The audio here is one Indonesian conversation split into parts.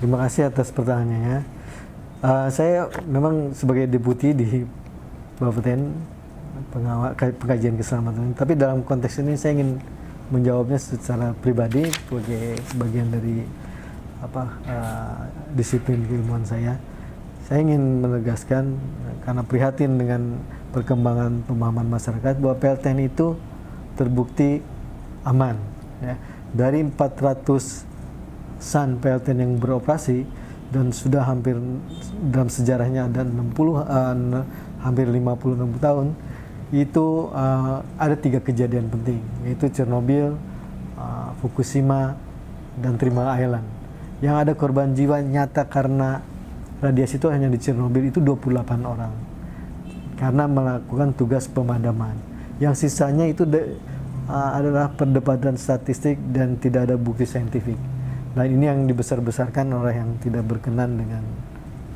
Terima kasih atas pertanyaannya. Saya memang sebagai deputi di Bapeten pengkajian keselamatan, tapi dalam konteks ini saya ingin menjawabnya secara pribadi sebagai bagian dari disiplin keilmuan saya. Saya ingin menegaskan karena prihatin dengan perkembangan pemahaman masyarakat bahwa PLTN itu terbukti aman. Ya. Dari 400-an PLTN yang beroperasi dan sudah hampir dalam sejarahnya ada 60 hampir 56 tahun, itu ada 3 kejadian penting, yaitu Chernobyl, Fukushima, dan Three Mile Island. Yang ada korban jiwa nyata karena radiasi itu hanya di Chernobyl itu 28 orang karena melakukan tugas pemadaman. Yang sisanya itu adalah perdebatan statistik dan tidak ada bukti saintifik. Nah, ini yang dibesar-besarkan oleh yang tidak berkenan dengan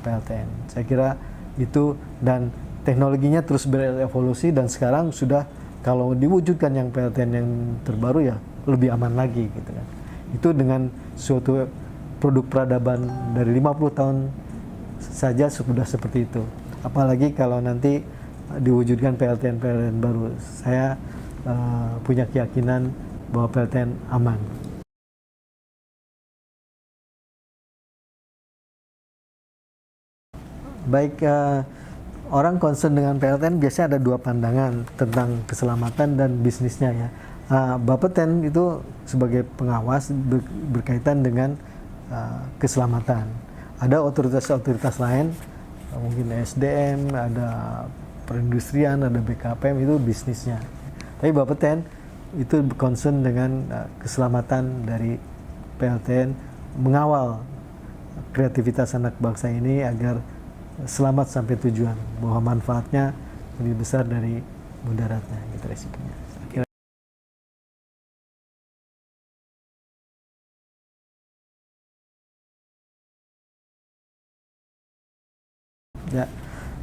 PLTN. Saya kira itu, dan teknologinya terus berevolusi dan sekarang sudah kalau diwujudkan yang PLTN yang terbaru ya lebih aman lagi gitu kan. Itu dengan suatu produk peradaban dari 50 tahun saja sudah seperti itu. Apalagi kalau nanti diwujudkan PLTN baru. Saya punya keyakinan bahwa PLTN aman. Baik, orang concern dengan PLTN biasanya ada 2 pandangan tentang keselamatan dan bisnisnya ya. Bapeten itu sebagai pengawas berkaitan dengan keselamatan. Ada otoritas-otoritas lain, mungkin SDM, ada perindustrian, ada BKPM, itu bisnisnya. Tapi Bapeten itu concern dengan keselamatan dari PLTN, mengawal kreativitas anak bangsa ini agar selamat sampai tujuan, bahwa manfaatnya lebih besar dari mudaratnya, gitu resikonya. Ya,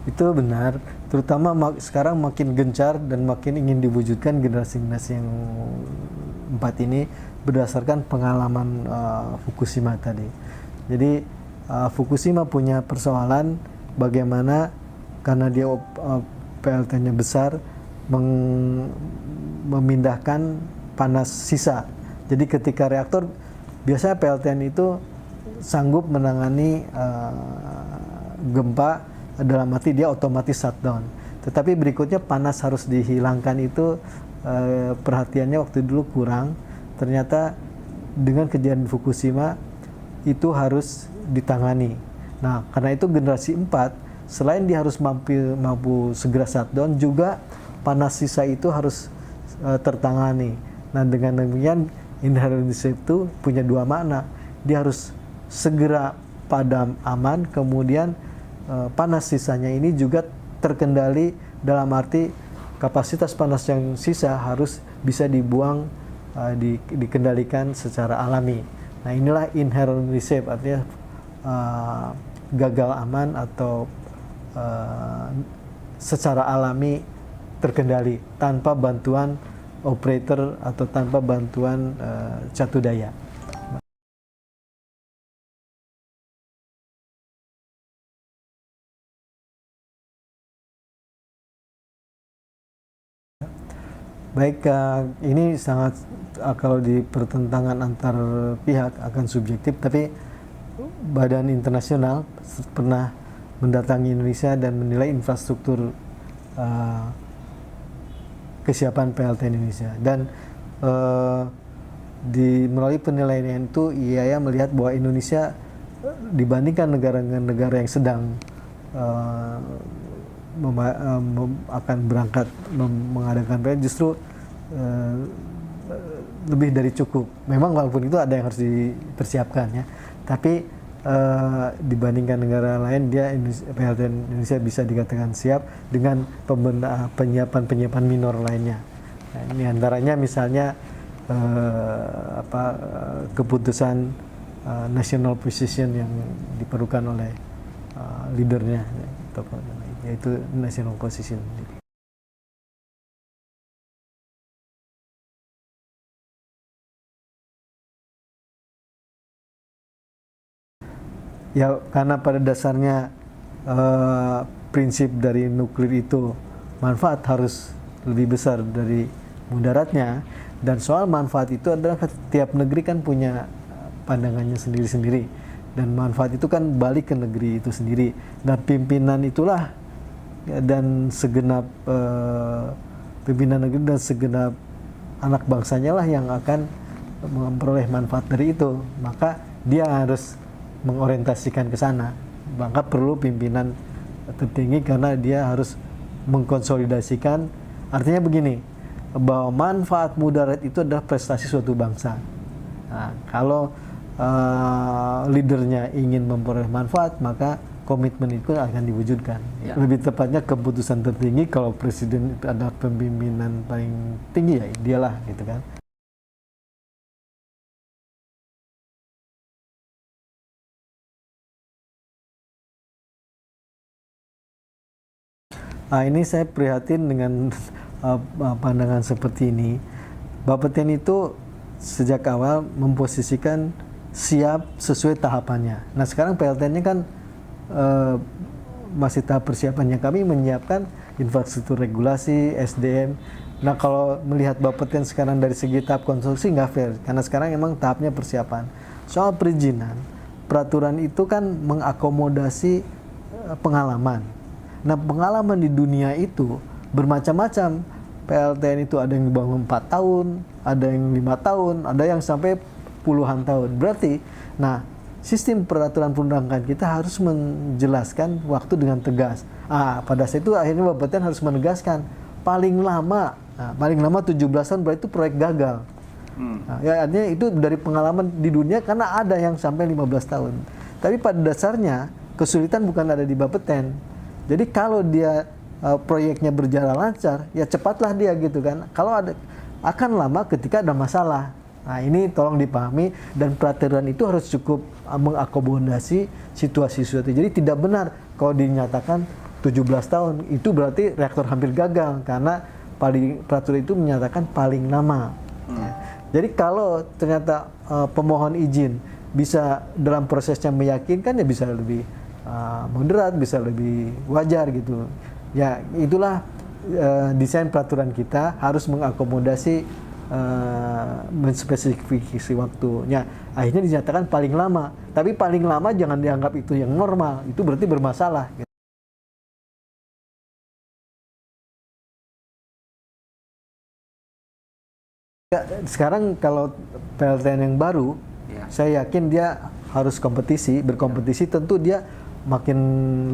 itu benar. Terutama sekarang makin gencar dan makin ingin diwujudkan generasi-generasi yang 4 ini berdasarkan pengalaman Fukushima tadi. Jadi Fukushima punya persoalan bagaimana karena dia PLT-nya besar memindahkan panas sisa. Jadi ketika reaktor, biasanya PLTN itu sanggup menangani gempa, dalam arti dia otomatis shutdown. Tetapi berikutnya panas harus dihilangkan itu perhatiannya waktu dulu kurang. Ternyata dengan kejadian Fukushima itu harus ditangani. Nah, karena itu generasi 4, selain dia harus mampu segera shutdown, juga panas sisa itu harus tertangani. Nah, dengan demikian inherent reserve itu punya 2 makna. Dia harus segera padam aman, kemudian panas sisanya ini juga terkendali, dalam arti kapasitas panas yang sisa harus bisa dibuang, dikendalikan secara alami. Nah, inilah inherent reserve, artinya gagal aman atau secara alami terkendali tanpa bantuan operator atau tanpa bantuan catu daya. Baik, ini sangat kalau di pertentangan antar pihak akan subjektif, tapi badan internasional pernah mendatangi Indonesia dan menilai infrastruktur kesiapan PLT Indonesia, dan melalui penilaian itu IAEA melihat bahwa Indonesia dibandingkan negara-negara yang sedang akan berangkat mengadakan PLT justru lebih dari cukup. Memang walaupun itu ada yang harus dipersiapkan ya, tapi dibandingkan negara lain, PLT Indonesia bisa dikatakan siap dengan penyiapan minor lainnya. Nah, ini antaranya misalnya keputusan national position yang diperlukan oleh leadernya, yaitu national position. Ya karena pada dasarnya prinsip dari nuklir itu manfaat harus lebih besar dari mudaratnya, dan soal manfaat itu adalah tiap negeri kan punya pandangannya sendiri-sendiri, dan manfaat itu kan balik ke negeri itu sendiri, dan pimpinan itulah dan segenap pimpinan negeri dan segenap anak bangsanya lah yang akan memperoleh manfaat dari itu, maka dia harus mengorientasikan ke sana. Maka perlu pimpinan tertinggi karena dia harus mengkonsolidasikan. Artinya begini, bahwa manfaat mudarat itu adalah prestasi suatu bangsa. Nah, kalau leadernya ingin memperoleh manfaat, maka komitmen itu akan diwujudkan. Ya. Lebih tepatnya keputusan tertinggi, kalau presiden itu adalah pemimpinan paling tinggi, ya dialah gitu kan. Nah, ini saya prihatin dengan pandangan seperti ini. Bapeten itu sejak awal memposisikan siap sesuai tahapannya. Nah, sekarang PLTN-nya kan masih tahap persiapannya. Kami menyiapkan infrastruktur regulasi, SDM. Nah, kalau melihat Bapeten sekarang dari segi tahap konstruksi nggak fair, karena sekarang emang tahapnya persiapan. Soal perizinan, peraturan itu kan mengakomodasi pengalaman. Nah, pengalaman di dunia itu bermacam-macam. PLTN itu ada yang dibangun 4 tahun, ada yang 5 tahun, ada yang sampai puluhan tahun. Berarti, nah, sistem peraturan perundang-undangan kita harus menjelaskan waktu dengan tegas. Pada saat itu akhirnya Bapeten harus menegaskan paling lama 17 tahun, berarti itu proyek gagal. Nah, ya, artinya itu dari pengalaman di dunia, karena ada yang sampai 15 tahun. Tapi pada dasarnya kesulitan bukan ada di Bapeten. Jadi kalau dia proyeknya berjalan lancar, ya cepatlah dia gitu kan. Kalau ada, akan lama ketika ada masalah. Nah, ini tolong dipahami, dan peraturan itu harus cukup mengakomodasi situasi-situasi. Jadi tidak benar kalau dinyatakan 17 tahun, itu berarti reaktor hampir gagal, karena peraturan itu menyatakan paling lama. Ya. Jadi kalau ternyata pemohon izin bisa dalam prosesnya meyakinkan, ya bisa lebih moderat, bisa lebih wajar gitu. Ya, itulah desain peraturan kita harus mengakomodasi menspesifikasi waktunya. Akhirnya dinyatakan paling lama. Tapi paling lama jangan dianggap itu yang normal, itu berarti bermasalah. Sekarang kalau PLTN yang baru, saya yakin dia harus berkompetisi, tentu dia makin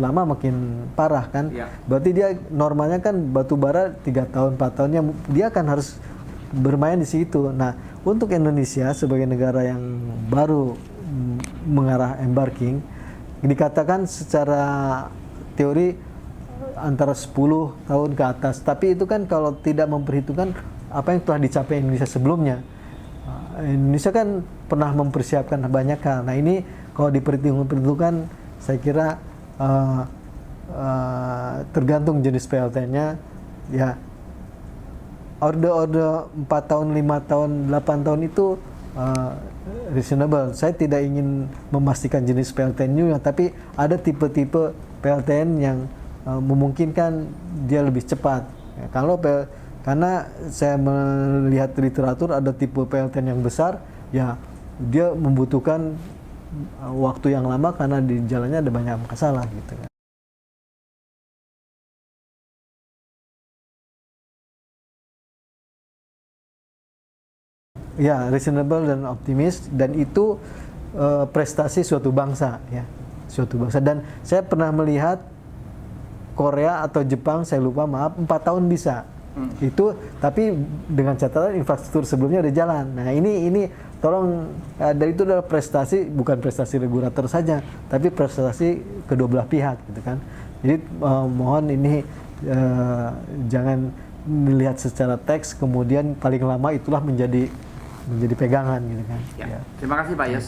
lama makin parah kan. Berarti dia normalnya kan batu bara 3 tahun 4 tahunnya dia akan harus bermain di situ. Nah, untuk Indonesia sebagai negara yang baru mengarah embarking, dikatakan secara teori antara 10 tahun ke atas, tapi itu kan kalau tidak memperhitungkan apa yang telah dicapai Indonesia sebelumnya. Indonesia kan pernah mempersiapkan banyak hal. Nah, ini kalau diperhitungkan, saya kira tergantung jenis PLTN-nya, ya orde 4 tahun, 5 tahun, 8 tahun itu reasonable. Saya tidak ingin memastikan jenis PLTN-nya, tapi ada tipe-tipe PLTN yang memungkinkan dia lebih cepat. Ya, karena saya melihat literatur, ada tipe PLTN yang besar, ya dia membutuhkan waktu yang lama karena di jalannya ada banyak masalah gitu. Ya, reasonable dan optimis, dan itu prestasi suatu bangsa, ya, suatu bangsa. Dan saya pernah melihat Korea atau Jepang, saya lupa, maaf, 4 tahun bisa. Itu, tapi dengan catatan infrastruktur sebelumnya udah jalan. Nah, ini tolong, dari itu adalah prestasi, bukan prestasi regulator saja, tapi prestasi kedua belah pihak gitu kan. Jadi mohon ini jangan dilihat secara teks kemudian paling lama itulah menjadi pegangan gitu kan. Ya. Terima kasih Pak Yos.